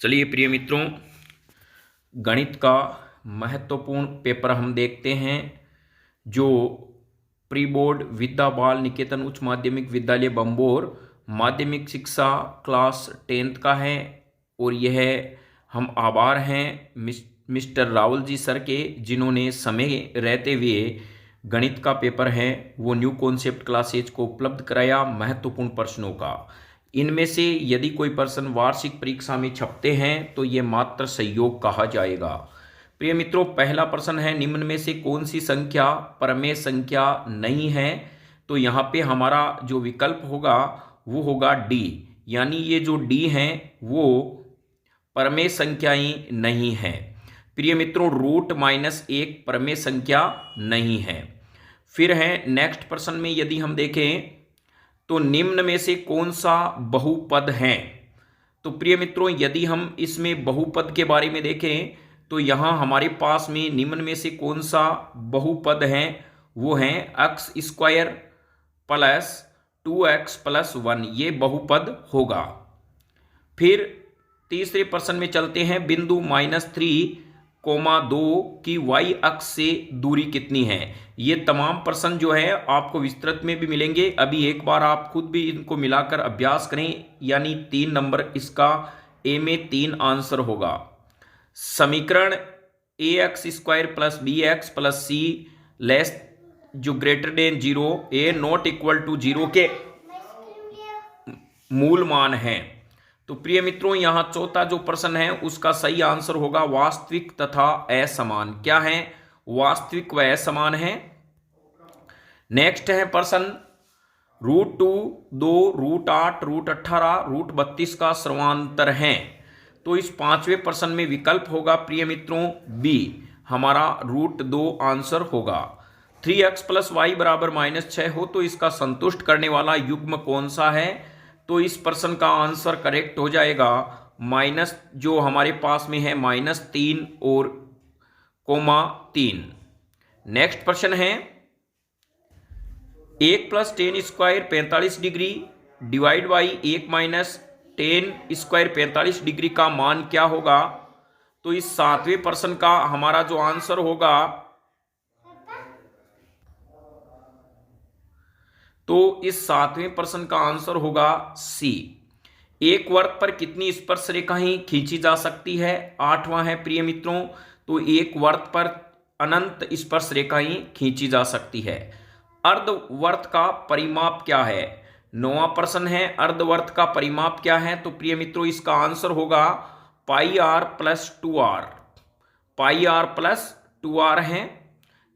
चलिए प्रिय मित्रों, गणित का महत्वपूर्ण पेपर हम देखते हैं जो प्री बोर्ड विद्या बाल निकेतन उच्च माध्यमिक विद्यालय बम्बोर माध्यमिक शिक्षा क्लास 10th का है। और यह हम आभार हैं मिस्टर राहुल जी सर के, जिन्होंने समय रहते हुए गणित का पेपर है वो न्यू कॉन्सेप्ट क्लासेज को उपलब्ध कराया महत्वपूर्ण प्रश्नों का। इनमें से यदि कोई प्रश्न वार्षिक परीक्षा में छपते हैं तो ये मात्र सहयोग कहा जाएगा। प्रिय मित्रों, पहला प्रश्न है, निम्न में से कौन सी संख्या परमेय संख्या नहीं है? तो यहाँ पे हमारा जो विकल्प होगा वो होगा डी, यानी ये जो डी है वो परमेय संख्याएं नहीं है। प्रिय मित्रों, √-1 परमेय संख्या नहीं है। फिर है नेक्स्ट प्रश्न में यदि हम देखें तो निम्न में से कौन सा बहुपद है? तो प्रिय मित्रों, यदि हम इसमें बहुपद के बारे में देखें तो यहाँ हमारे पास में निम्न में से कौन सा बहुपद है? वो है x² + 2x + 1, ये बहुपद होगा। फिर तीसरे प्रश्न में चलते हैं, बिंदु -3,2 की y अक्ष से दूरी कितनी है? ये तमाम प्रश्न जो है आपको विस्तृत में भी मिलेंगे। अभी एक बार आप खुद भी इनको मिलाकर अभ्यास करें, यानी 3 नंबर इसका ए में 3 आंसर होगा। समीकरण ax² + bx + c लेस जो greater than 0, a not equal to 0 के मूल मान है। तो प्रिय मित्रों, यहां चौथा जो प्रश्न है उसका सही आंसर होगा वास्तविक तथा असमान। क्या है? वास्तविक व असमान है। नेक्स्ट है प्रश्न, √2, 2, √8, √18, √32 का सर्वांतर है। तो इस पांचवें प्रश्न में विकल्प होगा प्रिय मित्रों बी, हमारा √2 आंसर होगा। 3x + y = -6 हो तो इसका संतुष्ट करने वाला युग्म कौन सा है? तो इस प्रश्न का आंसर करेक्ट हो जाएगा माइनस, जो हमारे पास में है -3 और (3). नेक्स्ट प्रश्न है, 1 + tan² 45 degree divide by 1 - tan² 45 degree का मान क्या होगा? तो इस सातवें प्रश्न का हमारा जो आंसर होगा, तो इस सातवें प्रश्न का आंसर होगा सी। एक वर्ग पर कितनी स्पर्श रेखाएं खींची जा सकती है? 8वां है प्रिय मित्रों। तो एक वर्ग पर अनंत स्पर्श रेखाएं खींची जा सकती है। अर्धवर्त का परिमाप क्या है? 9वां प्रश्न है, अर्धवर्त का परिमाप क्या है? तो प्रिय मित्रों इसका आंसर होगा πr + 2r, πr + 2r है।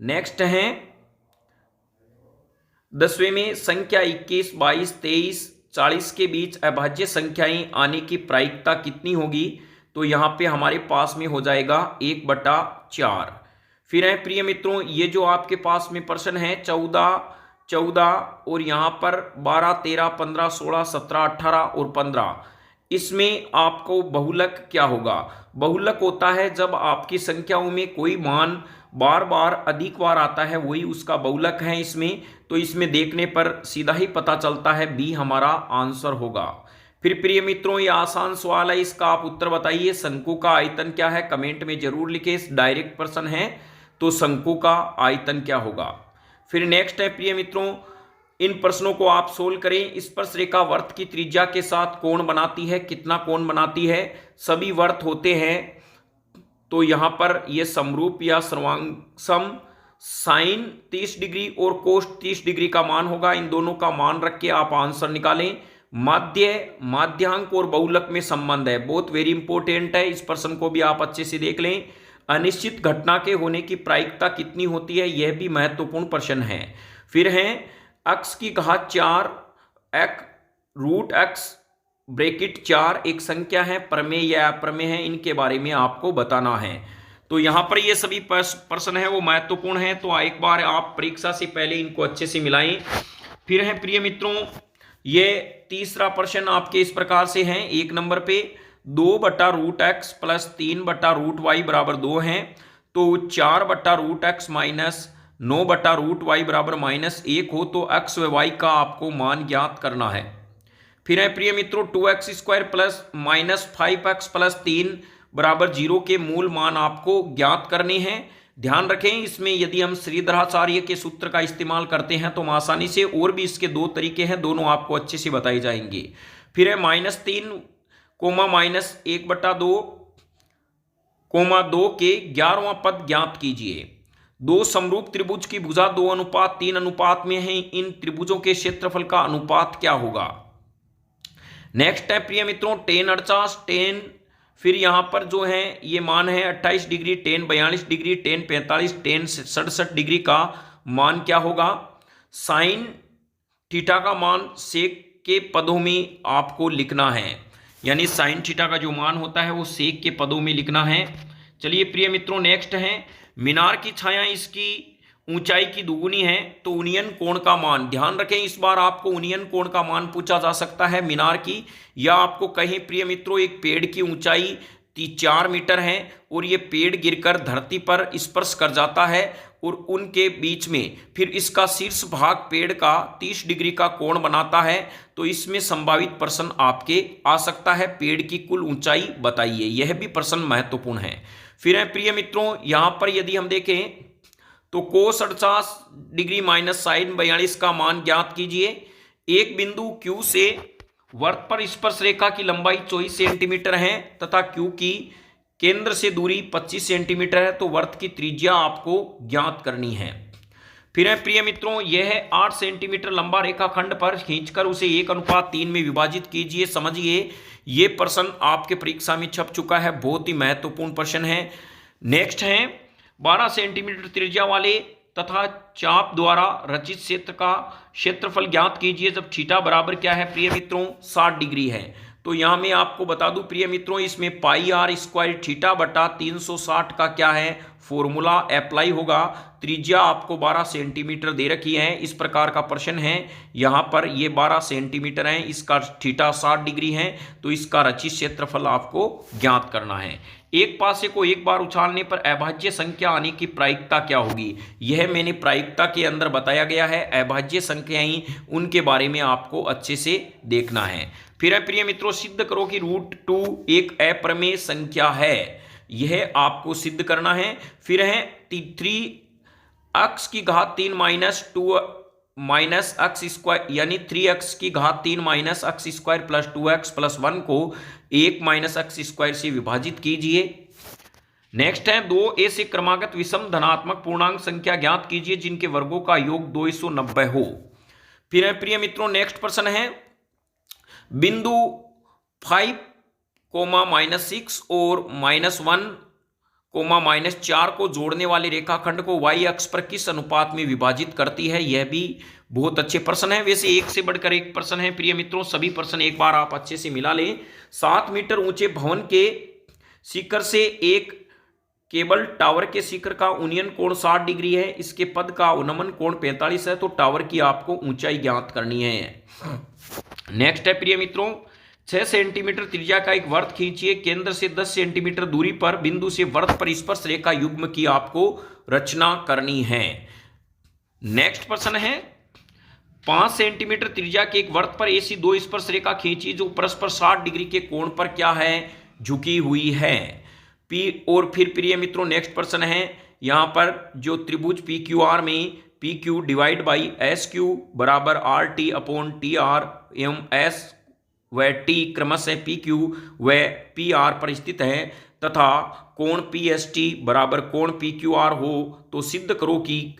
नेक्स्ट है 10वें में, संख्या 21, 22, 23, 40 के बीच अभाज्य संख्याएं आने की प्रायिकता कितनी होगी? तो यहाँ पे हमारे पास में हो जाएगा 1/4। फिर है प्रिय मित्रों, ये जो आपके पास में प्रश्न है 14 और यहाँ पर 12, 13, 15, 16, 17, 18 और 15, इसमें आपको बहुलक क्या होगा? बहुलक होता है जब आपकी संख्याओं में कोई मान बार बार अधिक बार आता है, वही उसका बहुलक है इसमें। तो इसमें देखने पर सीधा ही पता चलता है बी हमारा आंसर होगा। फिर प्रिय मित्रों, ये आसान सवाल है, इसका आप उत्तर बताइए। शंकु का आयतन क्या है? कमेंट में जरूर लिखे। डायरेक्ट प्रश्न है तो शंकु का आयतन क्या होगा? फिर नेक्स्ट है प्रिय मित्रों, इन प्रश्नों को आप सोल्व करें। स्पर्श रेखा वर्त की त्रिज्या के साथ कोण बनाती है। कितना कोण बनाती है? सभी वर्त होते हैं तो यहां पर ये समरूप या सर्वांगसम साइन 30 डिग्री और कोस 30 डिग्री का मान होगा। इन दोनों का मान रख के आप आंसर निकालें। माध्यांक और बहुलक में संबंध है, बहुत वेरी इंपॉर्टेंट है। इस प्रश्न को भी आप अच्छे से देख लें। अनिश्चित घटना के होने की प्रायिकता कितनी होती है? यह भी महत्वपूर्ण प्रश्न है। फिर है x की घात 4 √x ब्रैकेट 4 एक संख्या है, प्रमेय या अप्रमेय है, इनके बारे में आपको बताना है। तो यहां पर ये सभी प्रश्न है वो महत्वपूर्ण है, तो एक बार आप परीक्षा से पहले इनको अच्छे से मिलाएं। फिर है प्रिय मित्रों, ये तीसरा प्रश्न आपके इस प्रकार से है। 1 नंबर पे 2/√x + 3/√y = 2 है। तो 4/√x - 9/√y = -1 हो तो x व y का आपको मान ज्ञात करना है। फिर है प्रिय मित्रों 2x² प्लस -5x प्लस 3 बराबर 0 के मूल मान आपको ज्ञात करने हैं। ध्यान रखें इसमें यदि हम श्रीधराचार्य के सूत्र का इस्तेमाल करते हैं तो हम आसानी से, और भी इसके दो तरीके हैं, दोनों आपको अच्छे से बताए जाएंगे। फिर है -3 -1/2 2 के 11वां पद ज्ञात कीजिए। दो समरूप त्रिभुज की भुजा 2:3 अनुपात में है, इन त्रिभुजों के क्षेत्रफल का अनुपात क्या होगा। नेक्स्ट है प्रिय मित्रों tan 48 फिर यहां पर जो है ये मान है 28 degree, tan 42 degree, tan 45, tan 67 degree का मान क्या होगा। साइन थीटा का मान सेक के पदों में आपको लिखना है, यानी साइन थीटा का जो मान होता है वो सेक के पदों में लिखना है। चलिए प्रिय मित्रों नेक्स्ट है मीनार की छाया इसकी ऊंचाई की दुगुनी है तो उन्नयन कोण का मान। ध्यान रखें इस बार आपको उन्नयन कोण का मान पूछा जा सकता है मीनार की, या आपको कहीं प्रिय मित्रों एक पेड़ की ऊंचाई 4 मीटर है और ये पेड़ गिरकर धरती पर स्पर्श कर जाता है और उनके बीच में फिर इसका शीर्ष भाग पेड़ का 30 डिग्री का कोण बनाता है, तो इसमें संभावित प्रश्न आपके आ सकता है पेड़ की कुल ऊंचाई बताइए, यह भी प्रश्न महत्वपूर्ण है। फिर है प्रिय मित्रों यहां पर यदि हम देखें तो cos 48 डिग्री माइनस sin 42 का मान ज्ञात कीजिए। एक बिंदु Q से वर्त पर स्पर्श रेखा की लंबाई 24 सेंटीमीटर है तथा Q की केंद्र से दूरी 25 सेंटीमीटर है, तो वर्त की त्रिज्या आपको ज्ञात करनी है। फिर है प्रिय मित्रों यह 8 सेंटीमीटर लंबा रेखाखंड पर खींचकर उसे 1:3 में विभाजित कीजिए। समझिए ये प्रश्न आपके परीक्षा में छप चुका है, बहुत ही महत्वपूर्ण प्रश्न है। नेक्स्ट है 12 सेंटीमीटर त्रिज्या वाले तथा चाप द्वारा रचित क्षेत्र का क्षेत्रफल ज्ञात कीजिए जब थीटा बराबर क्या है प्रिय मित्रों 60 डिग्री है। तो यहां मैं आपको बता दूं प्रिय मित्रों इसमें πr² थीटा बटा 360 का क्या है फॉर्मूला अप्लाई होगा। त्रिज्या आपको 12 सेंटीमीटर दे रखी है, इस प्रकार का प्रश्न है। यहां पर ये 12 सेंटीमीटर है, इसका थीटा 60 डिग्री है, तो इसका रचित क्षेत्रफल आपको ज्ञात करना है। एक पासे को एक बार उछालने पर अभाज्य संख्या आने की प्रायिकता क्या होगी, यह मैंने प्रायिकता के अंदर बताया गया है। अभाज्य संख्याएं उनके बारे में आपको अच्छे से देखना है। फिर है प्रिय मित्रों सिद्ध करो कि √2 एक अप्रमेय संख्या है, यह आपको सिद्ध करना है। फिर है 3x³ माइनस 2 माइनस x² यानी 3x³ minus x² plus 2x plus 1 को 1 माइनस x² से विभाजित कीजिए। नेक्स्ट है 2a से क्रमागत विषम धनात्मक पूर्णांक संख्या ज्ञात कीजिए जिनके वर्गों का योग 290 हो। फिर है प्रिय मित्रों नेक्स्ट प्रश्न है बिंदु 5, -6 और -1, -4 को जोड़ने वाली रेखाखंड को y अक्ष पर किस अनुपात में विभाजित करती है, यह भी बहुत अच्छे प्रश्न है। वैसे एक से बढ़कर एक प्रश्न है प्रिय मित्रों, सभी प्रश्न एक बार आप अच्छे से मिला लें। 7 मीटर ऊंचे भवन के शिखर से एक केबल टावर के शिखर का उन्नयन कोण 60 डिग्री है, इसके पद का उन्नमन कोण 45 है, तो टावर की आपको ऊंचाई ज्ञात करनी है। नेक्स्ट है प्रिय मित्रों 6 सेंटीमीटर त्रिज्या का एक वृत्त खींचिए, केंद्र से 10 सेंटीमीटर दूरी पर बिंदु से वृत्त पर स्पर्श रेखा युग्म की आपको रचना करनी है। नेक्स्ट प्रश्न है 5 सेंटीमीटर त्रिज्या के एक वृत्त पर ऐसी दो स्पर्श रेखा खींची जो परस्पर 60 डिग्री के कोण पर क्या है झुकी हुई है। और फिर प्रिय मित्रों नेक्स्ट प्रश्न है यहां पर जो त्रिभुज PQR में PQ डिवाइड बाई SQ बराबर RT अपॉन TR एवं S व T क्रमशः PQ व PR पर स्थित है तथा कोण PST बराबर कोण PQR हो, तो सिद्ध करो कि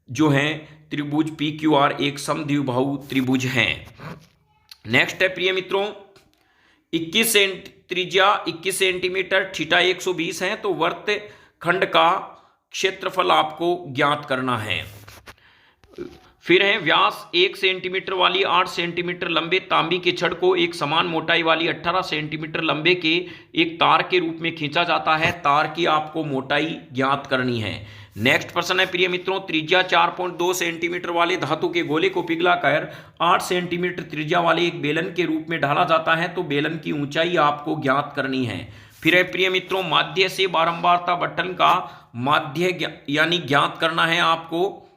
जो है त्रिभुज PQR एक समद्विबाहु त्रिभुज है। नेक्स्ट है प्रिय मित्रों 21 त्रिज्या 21 सेंटीमीटर थीटा 120 है, तो वृत्त खंड का क्षेत्रफल आपको ज्ञात करना है। फिर है व्यास 1 सेंटीमीटर वाली 8 सेंटीमीटर लंबे तांबी के छड़ को एक समान मोटाई वाली 18 सेंटीमीटर लंबे के एक तार के रूप में खींचा जाता है, तार की आपको मोटाई ज्ञात करनी है। नेक्स्ट प्रश्न है प्रिय मित्रों त्रिज्या 4.2 सेंटीमीटर वाले धातु के गोले को पिघलाकर 8 सेंटीमीटर त्रिज्या वाले एक बेलन के रूप में ढाला जाता है, तो बेलन की ऊंचाई आपको ज्ञात करनी है। फिर है प्रिय मित्रों माध्य से बारंबारता बटन का माध्य यानी ज्ञात करना है आपको।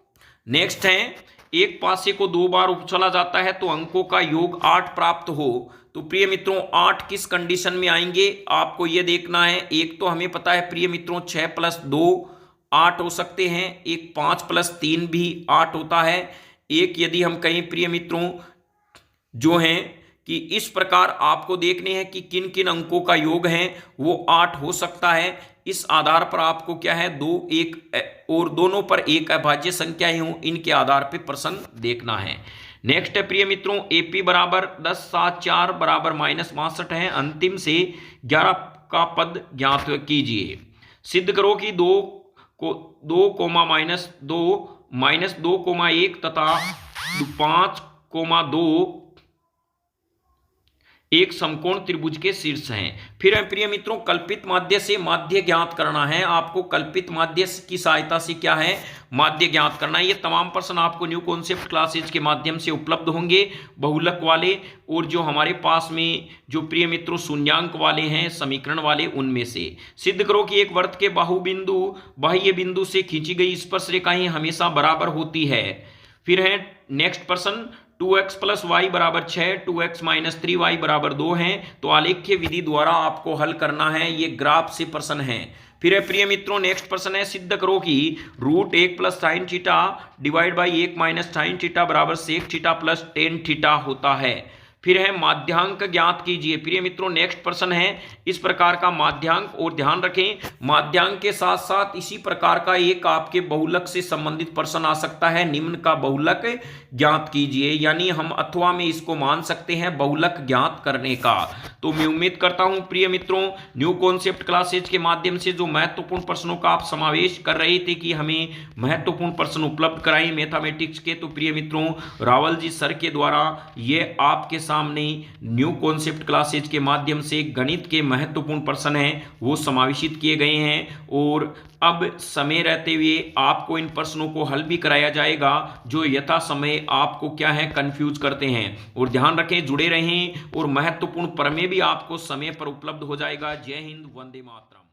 नेक्स्ट है एक पासे को 2 बार उछला जाता है तो अंकों का योग 8 प्राप्त हो, तो प्रिय मित्रों 8 किस कंडीशन में आएंगे आपको यह देखना है। एक तो हमें पता है प्रिय मित्रों 6 + 2 8 हो सकते हैं, एक 5 + 3 भी 8 होता है, एक यदि हम कहें प्रिय मित्रों जो हैं कि इस प्रकार आपको देखने हैं कि किन किन अंकों का योग है वो 8 हो सकता है। इस आधार पर आपको क्या है 2 1 और दोनों पर एक अभाज्य संख्या ही हो, इनके आधार पर प्रश्न देखना है। नेक्स्ट है प्रिय मित्रों AP बराबर 10 7 4 बराबर -62 है, अंतिम से 11 का पद ज्ञात कीजिए। सिद्ध करो कि 2 -2,1 तथा 5,2 एक समकोण त्रिभुज के शीर्ष हैं। फिर प्रिय मित्रों कल्पित माध्य से माध्य ज्ञात करना है आपको। कल्पित माध्य की सहायता से क्या है माध्य ज्ञात करना है। ये तमाम प्रश्न आपको न्यू कॉन्सेप्ट क्लासेज के माध्यम से उपलब्ध होंगे, बहुलक वाले और जो हमारे पास में जो प्रिय मित्रों शून्यांक वाले हैं समीकरण वाले उनमें से। सिद्ध करो कि एक वृत्त के बाहुबिंदु बाह्य बिंदु से खींची गई स्पर्श रेखाएं हमेशा बराबर होती है। फिर है नेक्स्ट प्रश्न 2x + y = 6 2x - 3y = 2 है, तो आलेख्य विधि द्वारा आपको हल करना है। ये ग्राफ से प्रश्न है। फिर है प्रिय मित्रों नेक्स्ट प्रश्न है सिद्ध करो कि √1 + sin θ / 1 - sin θ = sec θ + tan θ होता है। फिर है माध्यांक ज्ञात कीजिए। प्रिय मित्रों नेक्स्ट प्रश्न है इस प्रकार का माध्यांक, और ध्यान रखें माध्यांक के साथ साथ इसी प्रकार का एक आपके बहुलक से संबंधित प्रश्न आ सकता है, निम्न का बहुलक ज्ञात कीजिए, यानी हम अथवा में इसको मान सकते हैं बहुलक ज्ञात करने का। तो मैं उम्मीद करता हूं प्रिय मित्रों न्यू कॉन्सेप्ट क्लासेज के माध्यम से जो महत्वपूर्ण प्रश्नों का आप समावेश कर रहे थे कि हमें महत्वपूर्ण प्रश्न उपलब्ध कराएं मैथमेटिक्स के, तो प्रिय मित्रों रावल जी सर के द्वारा ये आपके सामने न्यू कॉन्सेप्ट क्लासेज के माध्यम से गणित के महत्वपूर्ण प्रश्न हैं वो समावेशित किए गए हैं, और अब समय रहते हुए आपको इन प्रश्नों को हल भी कराया जाएगा जो यथा समय आपको क्या है कंफ्यूज करते हैं। और ध्यान रखें जुड़े रहें, और महत्वपूर्ण प्रमेय भी आपको समय पर उपलब्ध हो जाएगा। जय हिंद, वंदे मातरम।